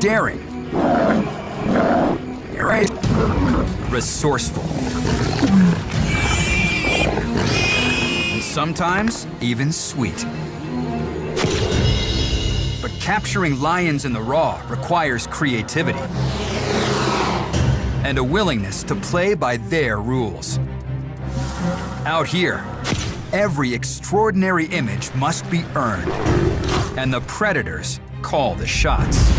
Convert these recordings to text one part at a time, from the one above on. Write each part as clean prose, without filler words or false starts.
daring, resourceful, and sometimes even sweet. But capturing lions in the raw requires creativity and a willingness to play by their rules. Out here, every extraordinary image must be earned, and the predators call the shots.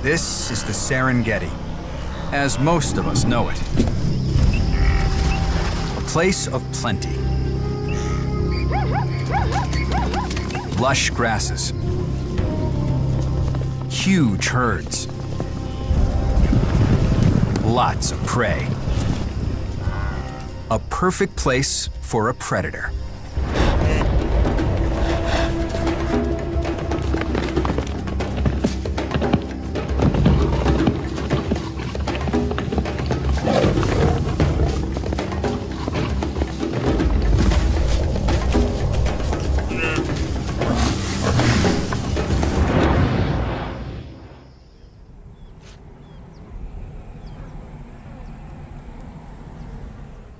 This is the Serengeti, as most of us know it. A place of plenty. Lush grasses, huge herds, lots of prey. A perfect place for a predator.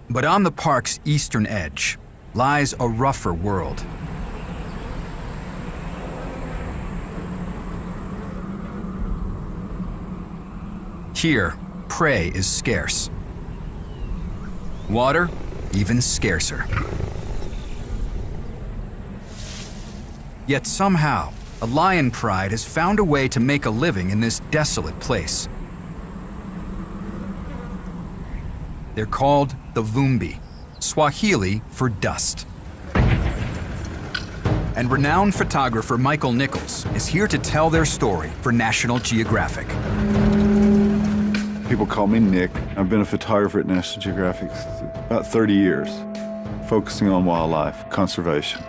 But on the park's eastern edge lies a rougher world. Here, prey is scarce. Water, even scarcer. Yet somehow, a lion pride has found a way to make a living in this desolate place. They're called the Vumbi, Swahili for dust. And renowned photographer Michael Nichols is here to tell their story for National Geographic. People call me Nick. I've been a photographer at National Geographic about 30 years, focusing on wildlife conservation.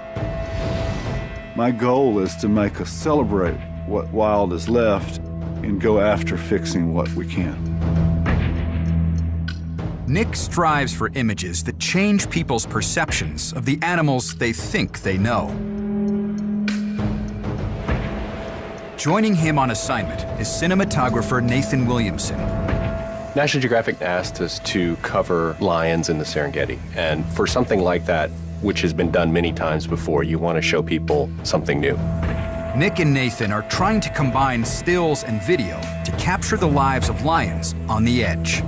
My goal is to make us celebrate what wild is left and go after fixing what we can. Nick strives for images that change people's perceptions of the animals they think they know. Joining him on assignment is cinematographer Nathan Williamson. National Geographic asked us to cover lions in the Serengeti, and for something like that, which has been done many times before, you want to show people something new. Nick and Nathan are trying to combine stills and video to capture the lives of lions on the edge.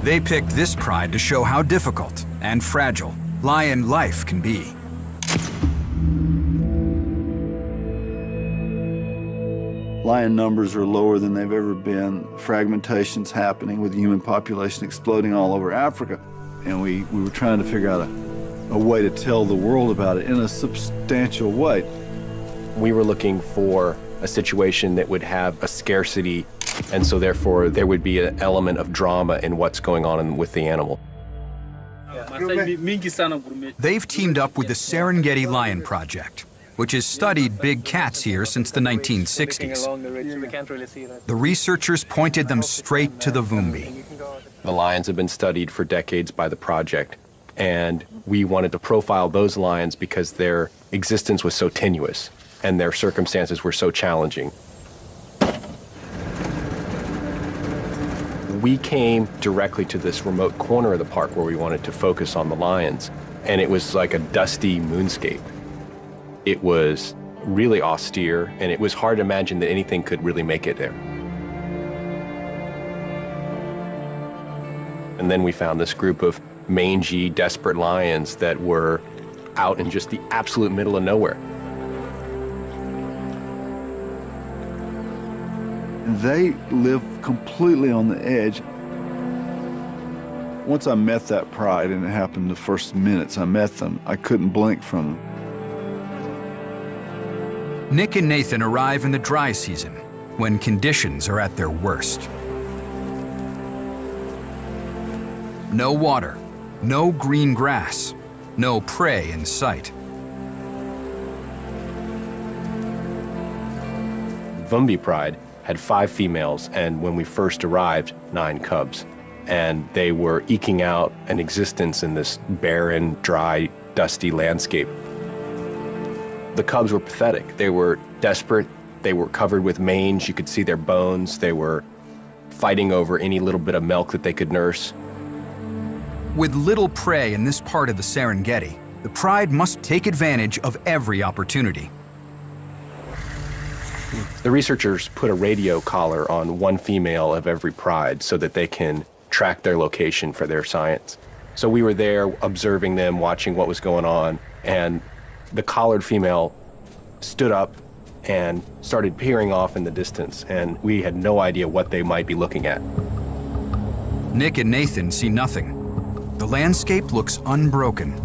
They picked this pride to show how difficult and fragile lion life can be. Lion numbers are lower than they've ever been. Fragmentation's happening with the human population exploding all over Africa. And we were trying to figure out a way to tell the world about it in a substantial way. We were looking for a situation that would have a scarcity, and so therefore there would be an element of drama in what's going on with the animal. They've teamed up with the Serengeti Lion Project, which has studied big cats here since the 1960s. The researchers pointed them straight to the Vumbi. The lions have been studied for decades by the project, and we wanted to profile those lions because their existence was so tenuous and their circumstances were so challenging. We came directly to this remote corner of the park where we wanted to focus on the lions, and it was like a dusty moonscape. It was really austere, and it was hard to imagine that anything could really make it there. And then we found this group of mangy, desperate lions that were out in just the absolute middle of nowhere. They live completely on the edge. Once I met that pride, and it happened the first minutes I met them, I couldn't blink from them. Nick and Nathan arrive in the dry season, when conditions are at their worst. No water, no green grass, no prey in sight. Vumbi pride had 5 females, and when we first arrived, 9 cubs. And they were eking out an existence in this barren, dry, dusty landscape. The cubs were pathetic. They were desperate. They were covered with mange. You could see their bones. They were fighting over any little bit of milk that they could nurse. With little prey in this part of the Serengeti, the pride must take advantage of every opportunity. The researchers put a radio collar on one female of every pride so that they can track their location for their science. So we were there observing them, watching what was going on, and the collared female stood up and started peering off in the distance, and we had no idea what they might be looking at. Nick and Nathan see nothing. The landscape looks unbroken.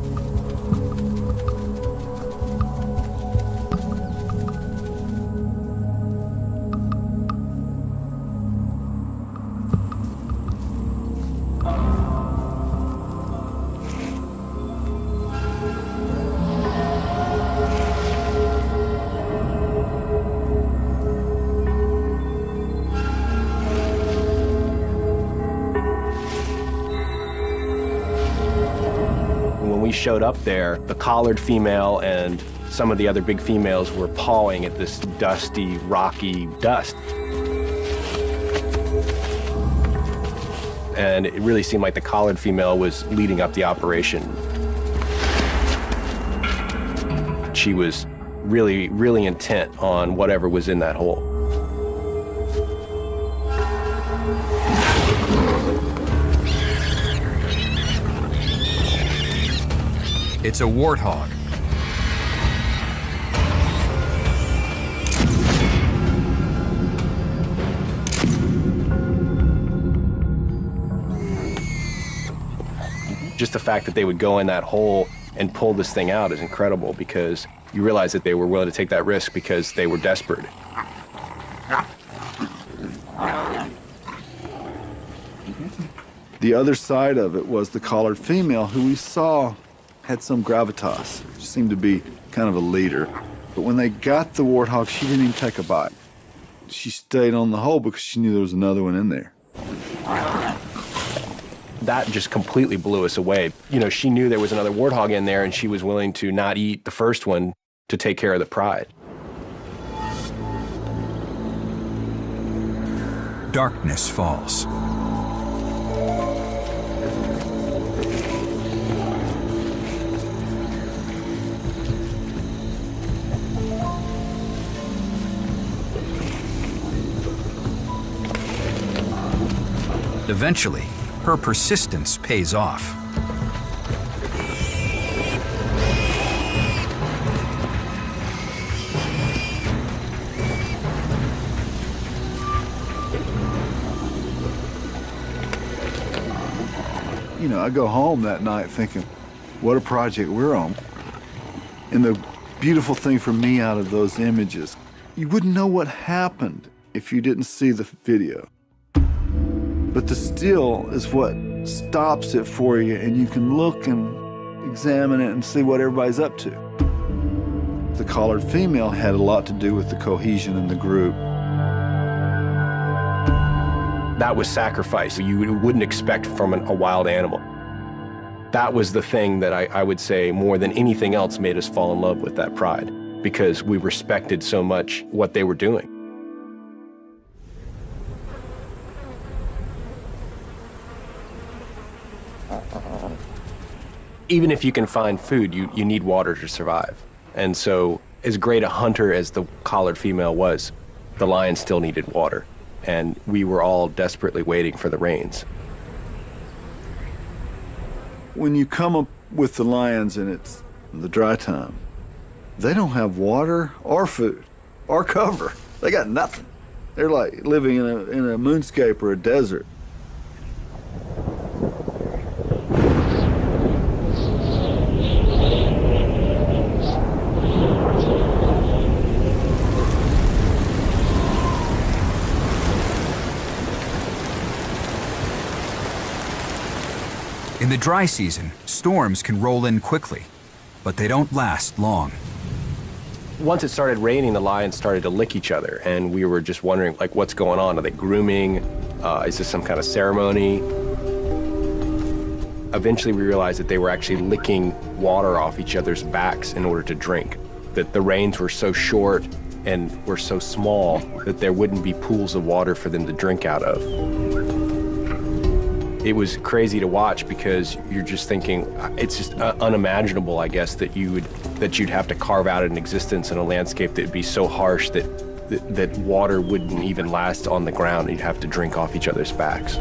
We showed up there, the collared female and some of the other big females were pawing at this dusty, rocky dust. And it really seemed like the collared female was leading up the operation. She was really, really intent on whatever was in that hole. It's a warthog. Just the fact that they would go in that hole and pull this thing out is incredible, because you realize that they were willing to take that risk because they were desperate. The other side of it was the collared female, who we saw had some gravitas. She seemed to be kind of a leader. But when they got the warthog, she didn't even take a bite. She stayed on the hole because she knew there was another one in there. That just completely blew us away. You know, she knew there was another warthog in there, and she was willing to not eat the first one to take care of the pride. Darkness falls. Eventually, her persistence pays off. You know, I go home that night thinking, what a project we're on. And the beautiful thing for me out of those images, you wouldn't know what happened if you didn't see the video. But the still is what stops it for you, and you can look and examine it and see what everybody's up to. The collared female had a lot to do with the cohesion in the group. That was sacrifice you wouldn't expect from a wild animal. That was the thing that I would say more than anything else made us fall in love with that pride, because we respected so much what they were doing. Even if you can find food, you need water to survive. And so, as great a hunter as the collared female was, the lion still needed water. And we were all desperately waiting for the rains. When you come up with the lions and it's the dry time, they don't have water or food or cover. They got nothing. They're like living in a moonscape or a desert. In the dry season, storms can roll in quickly, but they don't last long. Once it started raining, the lions started to lick each other, and we were just wondering, like, what's going on? Are they grooming? Is this some kind of ceremony? Eventually, we realized that they were actually licking water off each other's backs in order to drink. That the rains were so short and were so small that there wouldn't be pools of water for them to drink out of. It was crazy to watch because you're just thinking, it's just unimaginable, I guess, that you'd have to carve out an existence in a landscape that would be so harsh that water wouldn't even last on the ground. You'd have to drink off each other's backs.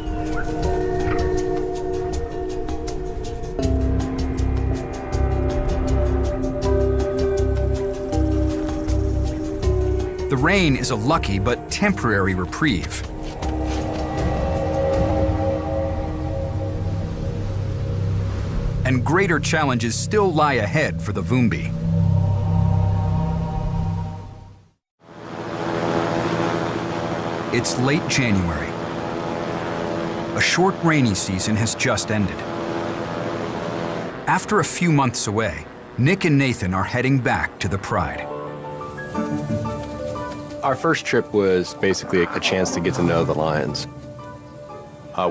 The rain is a lucky but temporary reprieve. And greater challenges still lie ahead for the Vumbi. It's late January. A short rainy season has just ended. After a few months away, Nick and Nathan are heading back to the Pride. Our first trip was basically a chance to get to know the lions.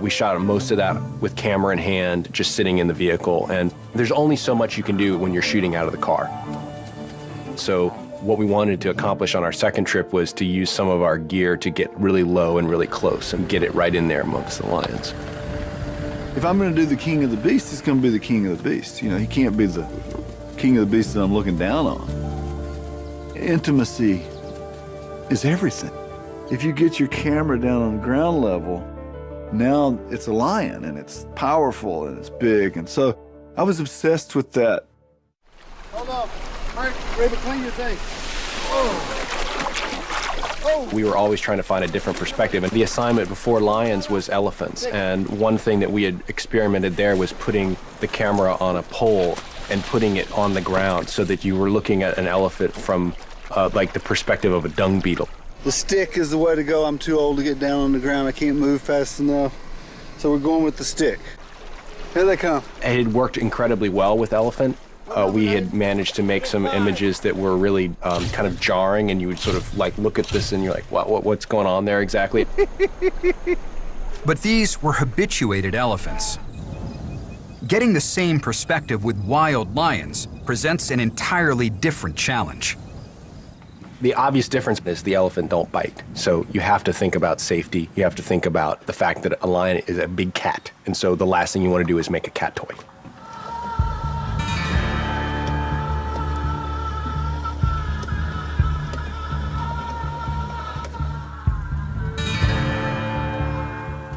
We shot most of that with camera in hand, just sitting in the vehicle, and there's only so much you can do when you're shooting out of the car. So what we wanted to accomplish on our second trip was to use some of our gear to get really low and really close and get it right in there amongst the lions. If I'm going to do the king of the beast, he's going to be the king of the beast. You know, he can't be the king of the beast that I'm looking down on. Intimacy is everything. If you get your camera down on the ground level, now it's a lion and it's powerful and it's big. And so I was obsessed with that. Hold up. All right, ready to clean your thing. We were always trying to find a different perspective, and the assignment before lions was elephants. And one thing that we had experimented there was putting the camera on a pole and putting it on the ground so that you were looking at an elephant from like the perspective of a dung beetle. The stick is the way to go. I'm too old to get down on the ground. I can't move fast enough. So we're going with the stick. Here they come. It had worked incredibly well with elephant. We had managed to make some images that were really kind of jarring, and you would sort of like look at this and you're like, what's going on there exactly? But these were habituated elephants. Getting the same perspective with wild lions presents an entirely different challenge. The obvious difference is the elephant don't bite. So you have to think about safety. You have to think about the fact that a lion is a big cat. And so the last thing you want to do is make a cat toy.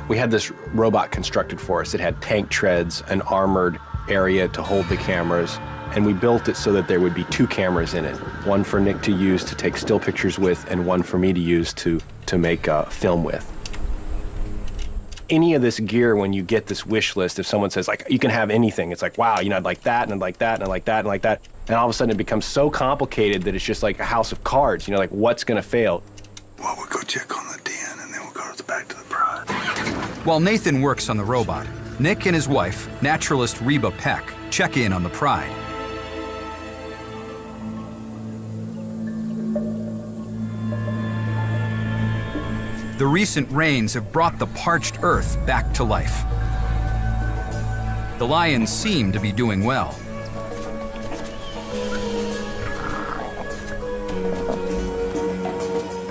We had this robot constructed for us. It had tank treads, an armored area to hold the cameras, and we built it so that there would be two cameras in it. One for Nick to use to take still pictures with, and one for me to use to make film with. Any of this gear, when you get this wish list, if someone says, like, you can have anything, it's like, wow, you know, I'd like that, and I'd like that, and I'd like that, and I'd like that. And all of a sudden it becomes so complicated that it's just like a house of cards, you know, like, what's gonna fail? Well, we'll go check on the den, and then we'll go back to the Pride. While Nathan works on the robot, Nick and his wife, naturalist Reba Peck, check in on the Pride. The recent rains have brought the parched earth back to life. The lions seem to be doing well.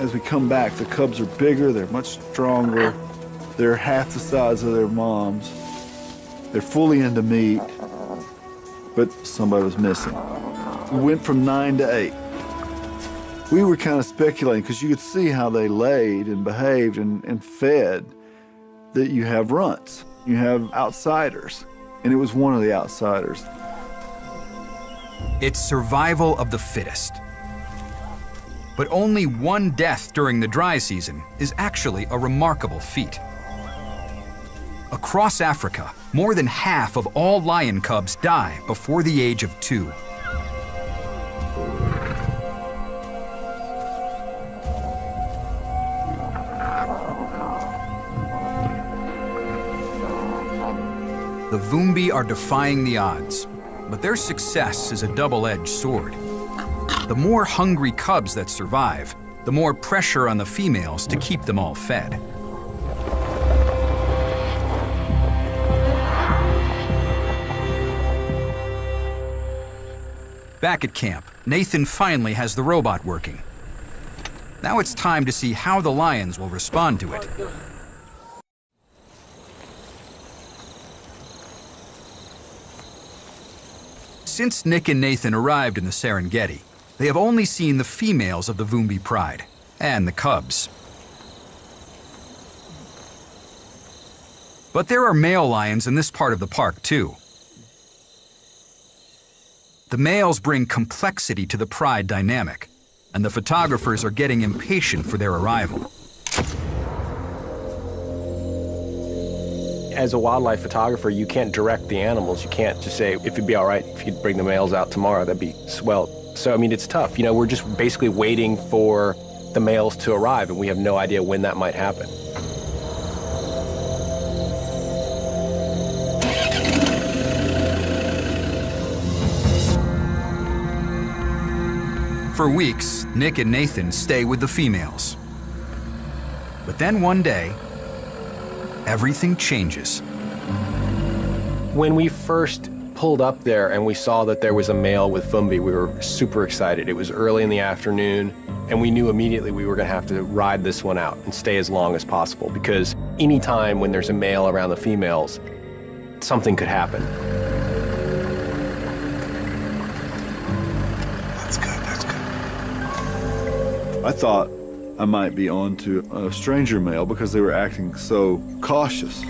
As we come back, the cubs are bigger, they're much stronger, they're half the size of their moms, they're fully into meat, but somebody was missing. We went from 9 to 8. We were kind of speculating, because you could see how they laid and behaved and fed, that you have runts, you have outsiders, and it was one of the outsiders. It's survival of the fittest. But only one death during the dry season is actually a remarkable feat. Across Africa, more than half of all lion cubs die before the age of 2. The Vumbi are defying the odds, but their success is a double-edged sword. the more hungry cubs that survive, the more pressure on the females to keep them all fed. Back at camp, Nathan finally has the robot working. Now it's time to see how the lions will respond to it. Since Nick and Nathan arrived in the Serengeti, they have only seen the females of the Vumbi pride and the cubs. But there are male lions in this part of the park too. The males bring complexity to the pride dynamic, and the photographers are getting impatient for their arrival. As a wildlife photographer, you can't direct the animals. You can't just say, if it'd be all right if you'd bring the males out tomorrow, that'd be swell. So, I mean, it's tough. You know, we're just basically waiting for the males to arrive, and we have no idea when that might happen. For weeks, Nick and Nathan stay with the females. But then one day, everything changes. When we first pulled up there and we saw that there was a male with Vumbi, we were super excited. It was early in the afternoon, and we knew immediately we were going to have to ride this one out and stay as long as possible, because anytime when there's a male around the females, something could happen. I thought I might be on to a stranger male because they were acting so cautious.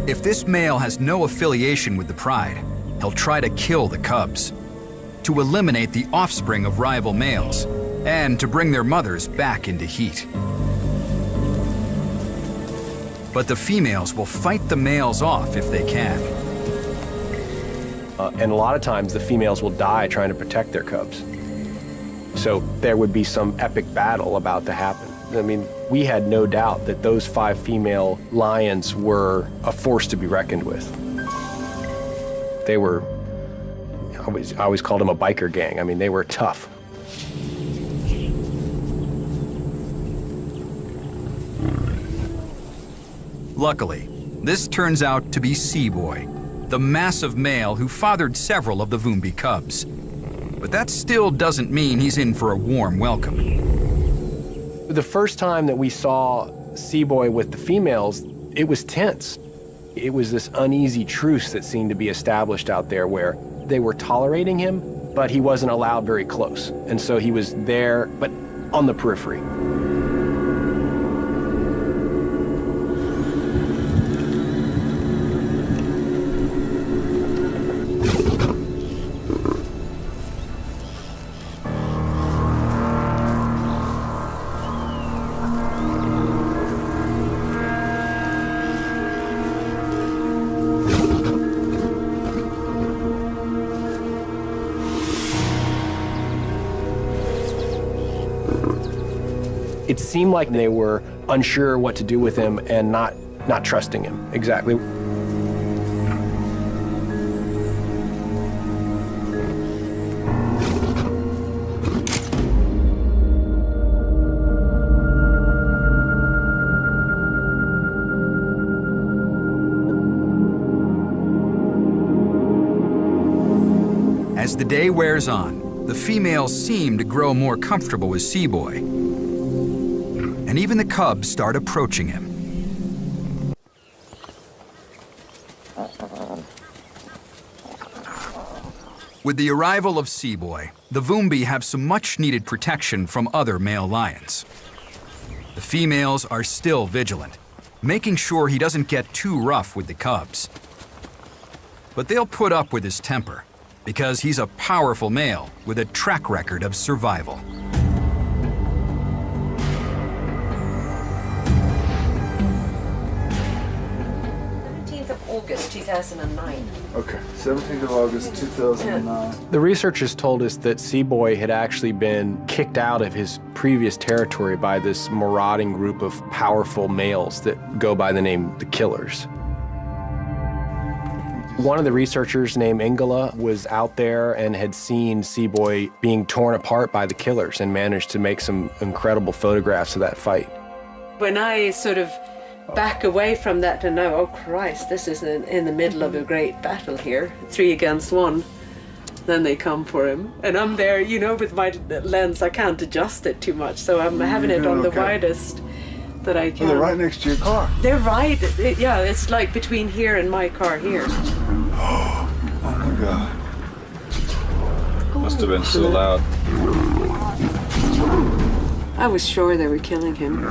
If this male has no affiliation with the pride, he'll try to kill the cubs, to eliminate the offspring of rival males, and to bring their mothers back into heat. But the females will fight the males off if they can. And a lot of times the females will die trying to protect their cubs. So there would be some epic battle about to happen. I mean, we had no doubt that those 5 female lions were a force to be reckoned with. They were, I always called them a biker gang. I mean, they were tough. Luckily, this turns out to be Seaboy, the massive male who fathered several of the Vumbi cubs. But that still doesn't mean he's in for a warm welcome. The first time that we saw Seaboy with the females, it was tense. It was this uneasy truce that seemed to be established out there where they were tolerating him, but he wasn't allowed very close. And so he was there, but on the periphery. It seemed like they were unsure what to do with him and not trusting him. Exactly. As the day wears on, the females seem to grow more comfortable with Seaboy. And even the cubs start approaching him. With the arrival of Seaboy, the Vumbi have some much-needed protection from other male lions. The females are still vigilant, making sure he doesn't get too rough with the cubs. But they'll put up with his temper, because he's a powerful male with a track record of survival. August 2009. Okay, 17th of August 2009. The researchers told us that Seaboy had actually been kicked out of his previous territory by this marauding group of powerful males that go by the name the Killers. One of the researchers named Ingela was out there and had seen Seaboy being torn apart by the killers and managed to make some incredible photographs of that fight. When I sort of back away from that and know, oh Christ, this is in the middle of a great battle here, 3 against 1, then they come for him. And I'm there, you know, with my lens, I can't adjust it too much, so I'm having it on the widest that I can. Oh, they're right next to your car. They're right, yeah, it's like between here and my car here. Oh my God. Must have been so loud. I was sure they were killing him.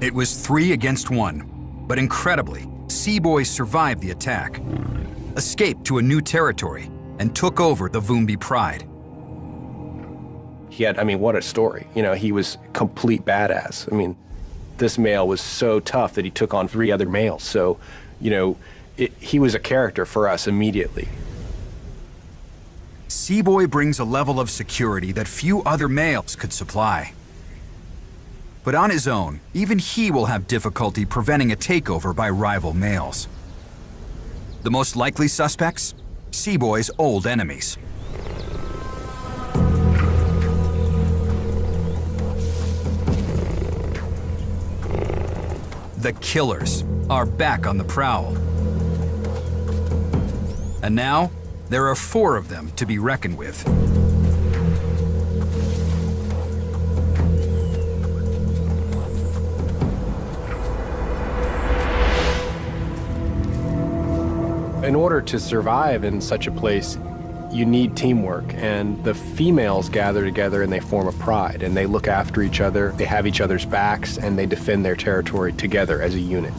It was 3 against 1, but incredibly, Seaboy survived the attack, escaped to a new territory, and took over the Vumbi Pride. He had, I mean, what a story. You know, he was complete badass. I mean, this male was so tough that he took on 3 other males. So, you know, he was a character for us immediately. Seaboy brings a level of security that few other males could supply. But on his own, even he will have difficulty preventing a takeover by rival males. The most likely suspects? Seaboy's old enemies. The killers are back on the prowl. And now, there are 4 of them to be reckoned with. In order to survive in such a place, you need teamwork, and the females gather together and they form a pride, and they look after each other, they have each other's backs, and they defend their territory together as a unit.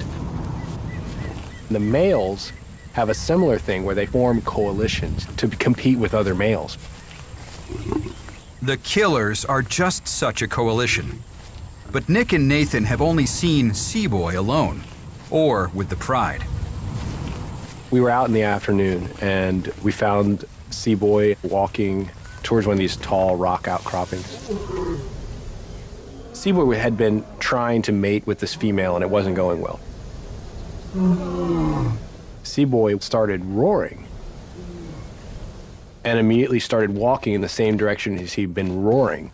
The males have a similar thing where they form coalitions to compete with other males. The killers are just such a coalition. But Nick and Nathan have only seen Seaboy alone, or with the Pride. We were out in the afternoon, and we found Seaboy walking towards one of these tall rock outcroppings. Seaboy had been trying to mate with this female, and it wasn't going well. Seaboy started roaring and immediately started walking in the same direction as he'd been roaring.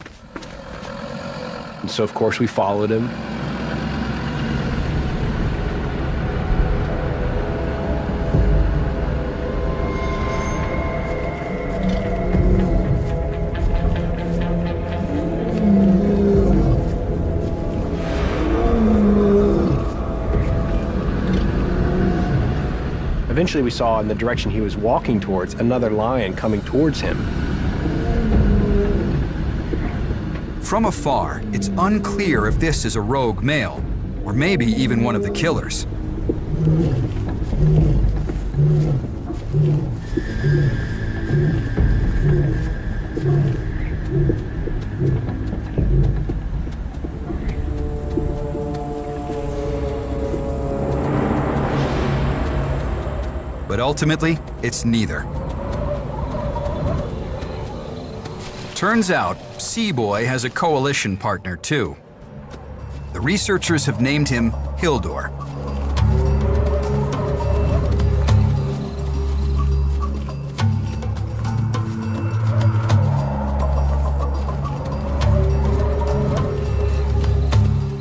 And so, of course, we followed him. Eventually we saw in the direction he was walking towards another lion coming towards him. From afar, it's unclear if this is a rogue male, or maybe even one of the killers. But ultimately, it's neither. Turns out, Seaboy has a coalition partner too. The researchers have named him Hildur.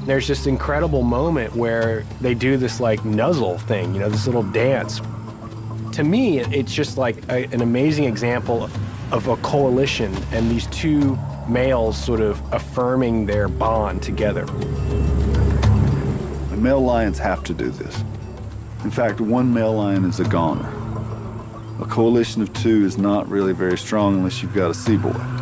There's this incredible moment where they do this like nuzzle thing, you know, this little dance. To me, it's just like an amazing example of a coalition and these 2 males sort of affirming their bond together. The male lions have to do this. In fact, 1 male lion is a goner. A coalition of 2 is not really very strong unless you've got a Seaboy.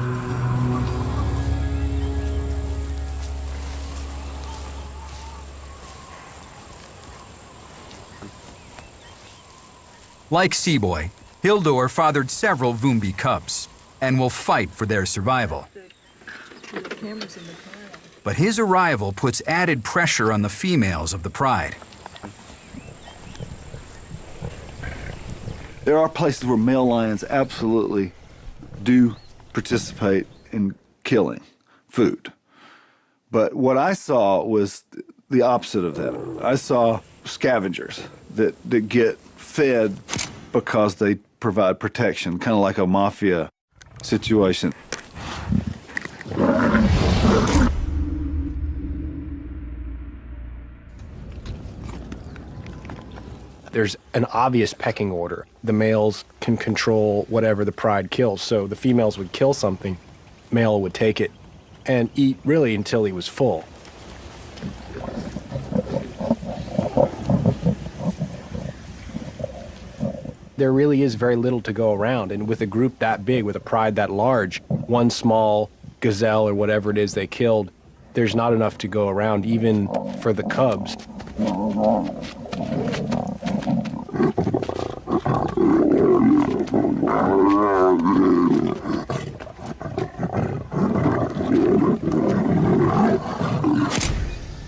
Like Seaboy, Hildur fathered several Vumbi cubs and will fight for their survival. But his arrival puts added pressure on the females of the Pride. There are places where male lions absolutely do participate in killing, food. But what I saw was the opposite of that. I saw scavengers that get fed because they provide protection, kind of like a mafia situation. There's an obvious pecking order. The males can control whatever the pride kills, so the females would kill something, male would take it and eat really until he was full. There really is very little to go around, and with a group that big, with a pride that large, one small gazelle or whatever it is they killed, there's not enough to go around, even for the cubs.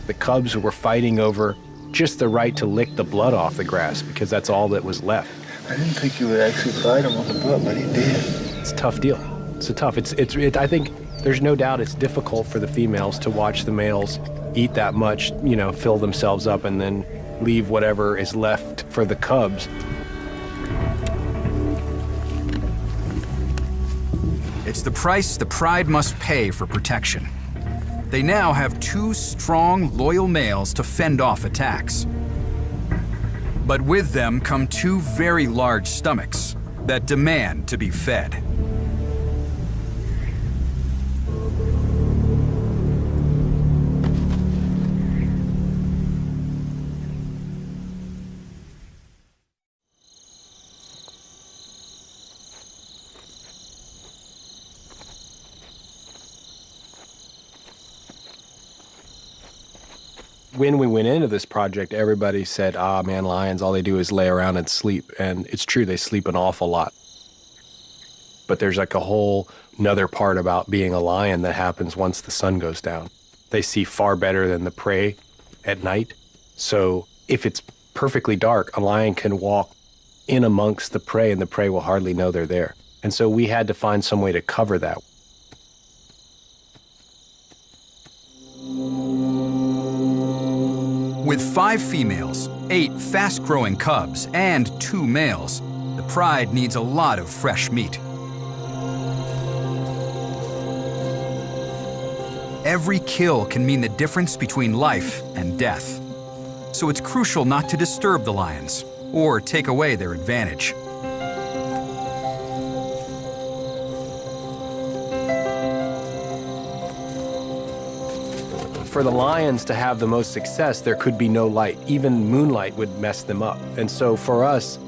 The cubs were fighting over just the right to lick the blood off the grass because that's all that was left. I didn't think you would actually bite him on the butt, but he did. It's a tough deal. I think there's no doubt it's difficult for the females to watch the males eat that much, fill themselves up and then leave whatever is left for the cubs. It's the price the pride must pay for protection. They now have 2 strong, loyal males to fend off attacks. But with them come 2 very large stomachs that demand to be fed. When we went into this project, everybody said, man, lions, all they do is lay around and sleep. And it's true, they sleep an awful lot. But there's like a whole another part about being a lion that happens once the sun goes down. They see far better than the prey at night. So if it's perfectly dark, a lion can walk in amongst the prey and the prey will hardly know they're there. And so we had to find some way to cover that. With 5 females, 8 fast-growing cubs, and 2 males, the pride needs a lot of fresh meat. Every kill can mean the difference between life and death. So it's crucial not to disturb the lions or take away their advantage. For the lions to have the most success, there could be no light. Even moonlight would mess them up. And so for us,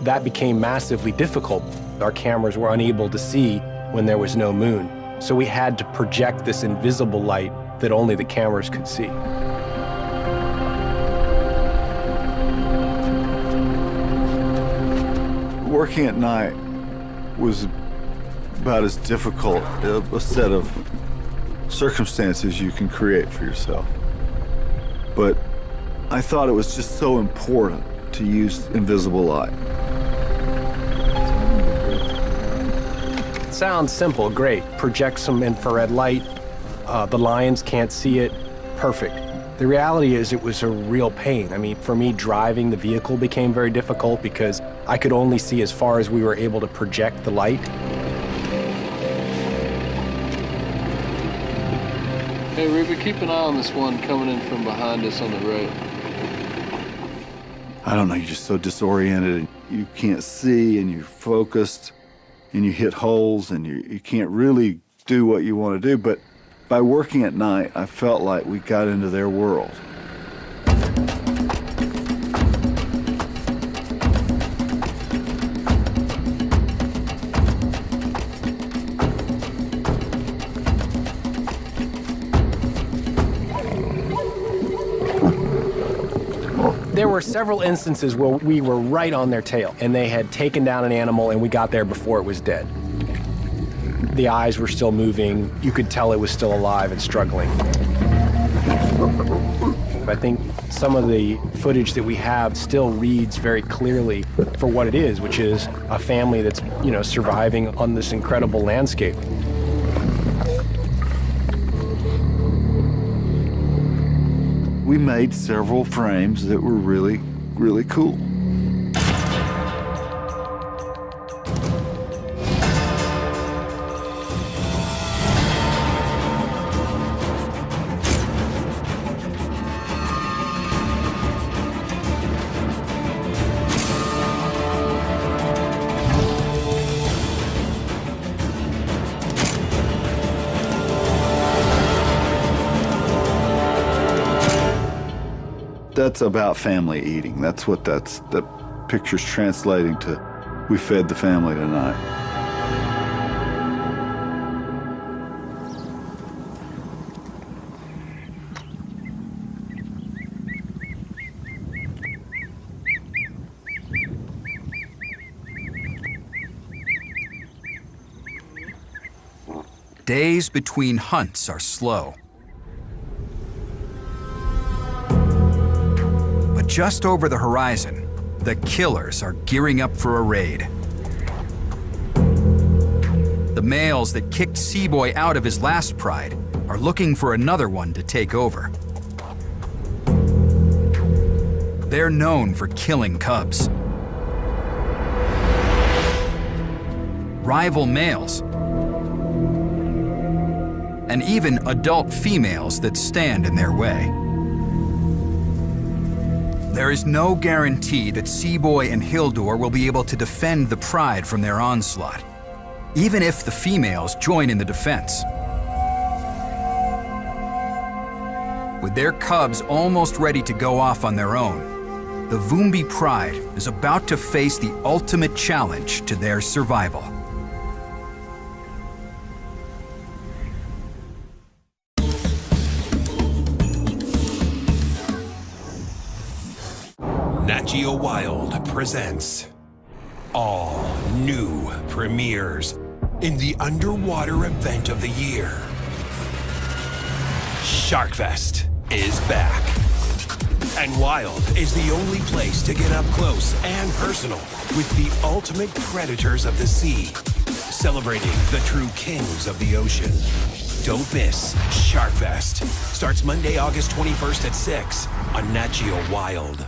that became massively difficult. Our cameras were unable to see when there was no moon. So we had to project this invisible light that only the cameras could see. Working at night was about as difficult a set of circumstances you can create for yourself. But I thought it was just so important to use invisible light. It sounds simple, great. Project some infrared light. The lions can't see it. Perfect. The reality is it was a real pain. I mean, for me, driving the vehicle became very difficult because I could only see as far as we were able to project the light. Hey, Ruby, keep an eye on this one coming in from behind us on the road. I don't know, you're just so disoriented and you can't see and you're focused and you hit holes and you can't really do what you want to do. But by working at night, I felt like we got into their world. There were several instances where we were right on their tail and they had taken down an animal and we got there before it was dead. The eyes were still moving. You could tell it was still alive and struggling. I think some of the footage that we have still reads very clearly for what it is, which is a family that's, surviving on this incredible landscape. we made several frames that were really, really cool. That's about family eating. That's what the picture's translating to. We fed the family tonight. Days between hunts are slow. But just over the horizon, the killers are gearing up for a raid. The males that kicked Seaboy out of his last pride are looking for another one to take over. They're known for killing cubs. Rival males, and even adult females that stand in their way. There is no guarantee that Seaboy and Hildur will be able to defend the pride from their onslaught, even if the females join in the defense. With their cubs almost ready to go off on their own, the Vumbi pride is about to face the ultimate challenge to their survival. Nat Geo Wild presents all new premieres in the underwater event of the year. Sharkfest is back, and Wild is the only place to get up close and personal with the ultimate predators of the sea, celebrating the true kings of the ocean. Don't miss Sharkfest. Starts Monday, August 21st at 6 on Nat Geo Wild.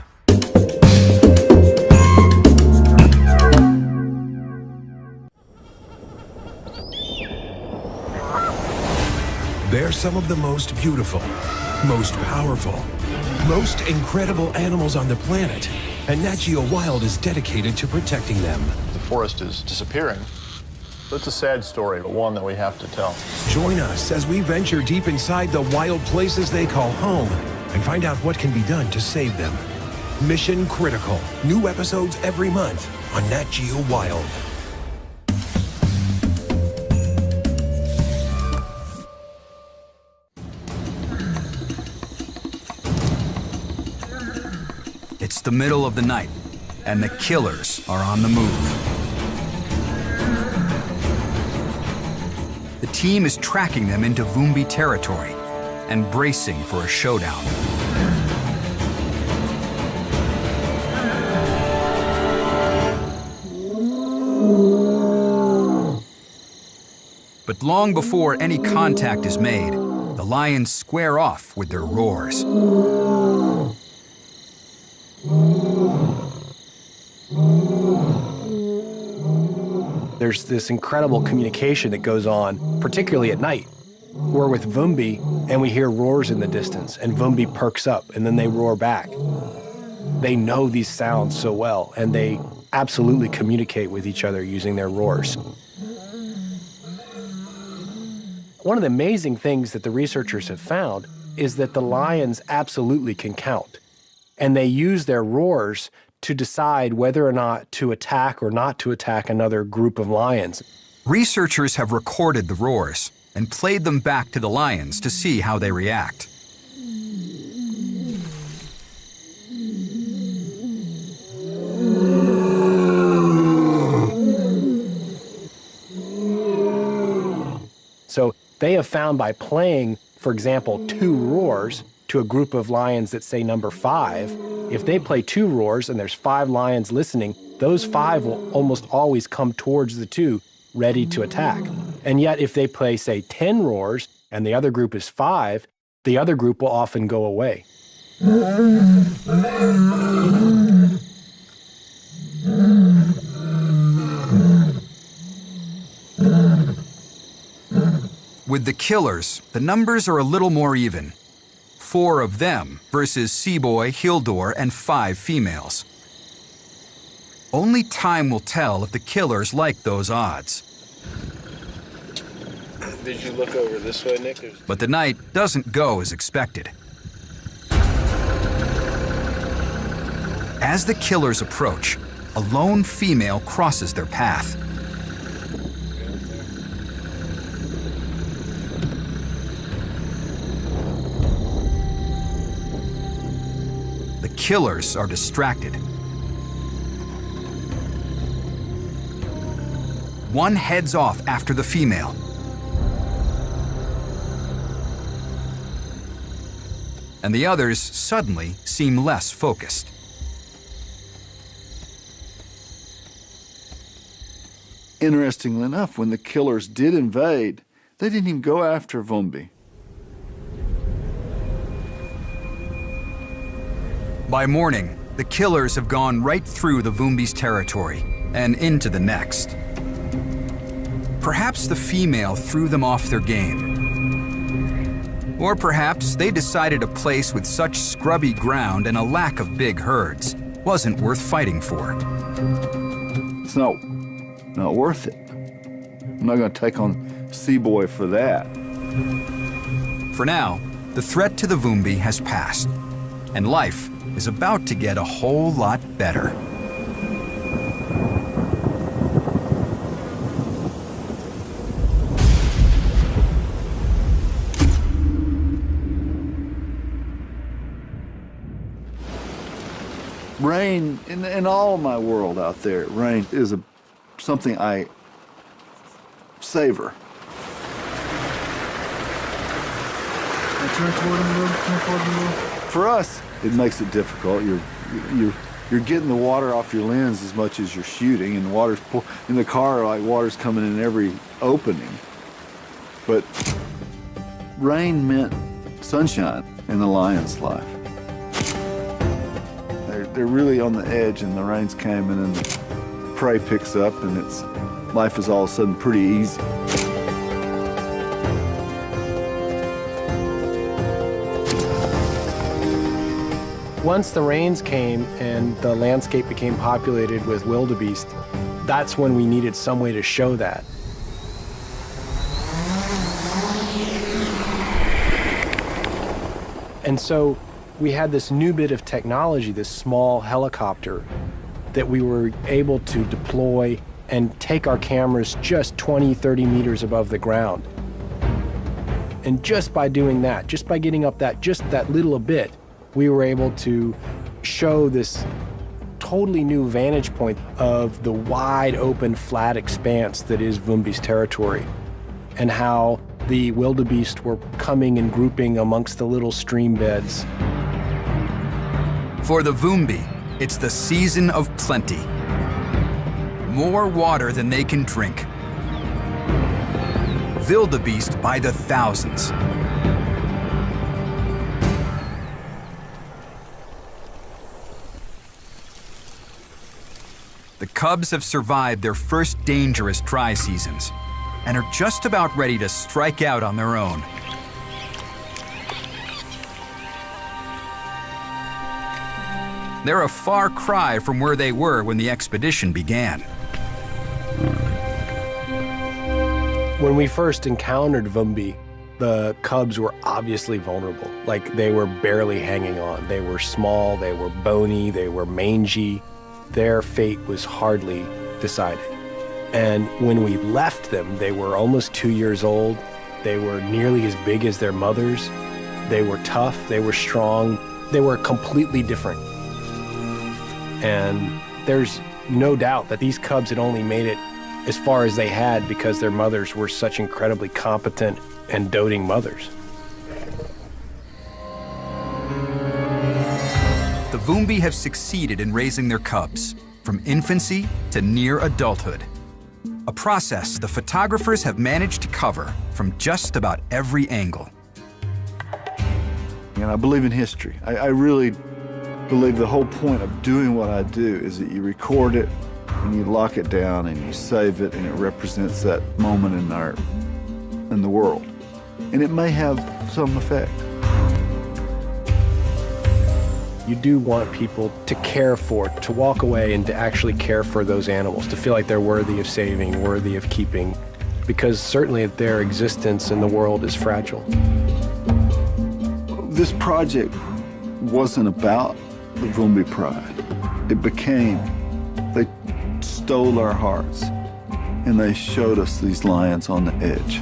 They're some of the most beautiful, most powerful, most incredible animals on the planet, and Nat Geo Wild is dedicated to protecting them. The forest is disappearing. It's a sad story, but one that we have to tell. Join us as we venture deep inside the wild places they call home and find out what can be done to save them. Mission Critical. New episodes every month on Nat Geo Wild. It's the middle of the night, and the killers are on the move. The team is tracking them into Vumbi territory and bracing for a showdown. But long before any contact is made, the lions square off with their roars. There's this incredible communication that goes on, particularly at night. We're with Vumbi, and we hear roars in the distance, and Vumbi perks up, and then they roar back. They know these sounds so well, and they absolutely communicate with each other using their roars. One of the amazing things that the researchers have found is that the lions absolutely can count, and they use their roars to decide whether or not to attack or not to attack another group of lions. Researchers have recorded the roars and played them back to the lions to see how they react. So they have found by playing, for example, 2 roars to a group of lions that say number 5, if they play 2 roars and there's 5 lions listening, those 5 will almost always come towards the 2 ready to attack. And yet if they play, say, 10 roars and the other group is 5, the other group will often go away. With the killers, the numbers are a little more even. 4 of them versus Seaboy, Hildur, and 5 females. Only time will tell if the killers like those odds. Did you look over this way, Nick? But the night doesn't go as expected. As the killers approach, a lone female crosses their path. The killers are distracted. One heads off after the female. And the others suddenly seem less focused. Interestingly enough, when the killers did invade, they didn't even go after Vumbi. By morning, the killers have gone right through the Vumbi's territory and into the next. Perhaps the female threw them off their game. Or perhaps they decided a place with such scrubby ground and a lack of big herds wasn't worth fighting for. It's not worth it. I'm not going to take on Seaboy for that. For now, the threat to the Vumbi has passed, and life is about to get a whole lot better. Rain, in all my world out there, rain is something I savor. For us, it makes it difficult. You're getting the water off your lens as much as you're shooting, and the water's in the car, like water's coming in every opening. But rain meant sunshine in the lion's life. They're really on the edge, and the rains came, and then the prey picks up, and life is all of a sudden pretty easy. Once the rains came and the landscape became populated with wildebeest, that's when we needed some way to show that. And so we had this new bit of technology, this small helicopter, that we were able to deploy and take our cameras just 20, 30 meters above the ground. And just by doing that, just by getting up just that little bit, we were able to show this totally new vantage point of the wide open flat expanse that is Vumbi's territory, and how the wildebeest were coming and grouping amongst the little stream beds. For the Vumbi, it's the season of plenty. More water than they can drink. Wildebeest by the thousands. The cubs have survived their first dangerous dry seasons and are just about ready to strike out on their own. They're a far cry from where they were when the expedition began. When we first encountered Vumbi, the cubs were obviously vulnerable. Like, they were barely hanging on. They were small, they were bony, they were mangy. Their fate was hardly decided. And when we left them, they were almost 2 years old. They were nearly as big as their mothers. They were tough, they were strong. They were completely different. And there's no doubt that these cubs had only made it as far as they had because their mothers were such incredibly competent and doting mothers. The Vumbi have succeeded in raising their cubs, from infancy to near adulthood. A process the photographers have managed to cover from just about every angle. And I believe in history. I really believe the whole point of doing what I do is that you record it and you lock it down and you save it, and it represents that moment in the world. And it may have some effect. You do want people to care for, to walk away and to actually care for those animals, to feel like they're worthy of saving, worthy of keeping, because certainly their existence in the world is fragile. This project wasn't about the Vumbi pride. It became, they stole our hearts and they showed us these lions on the edge.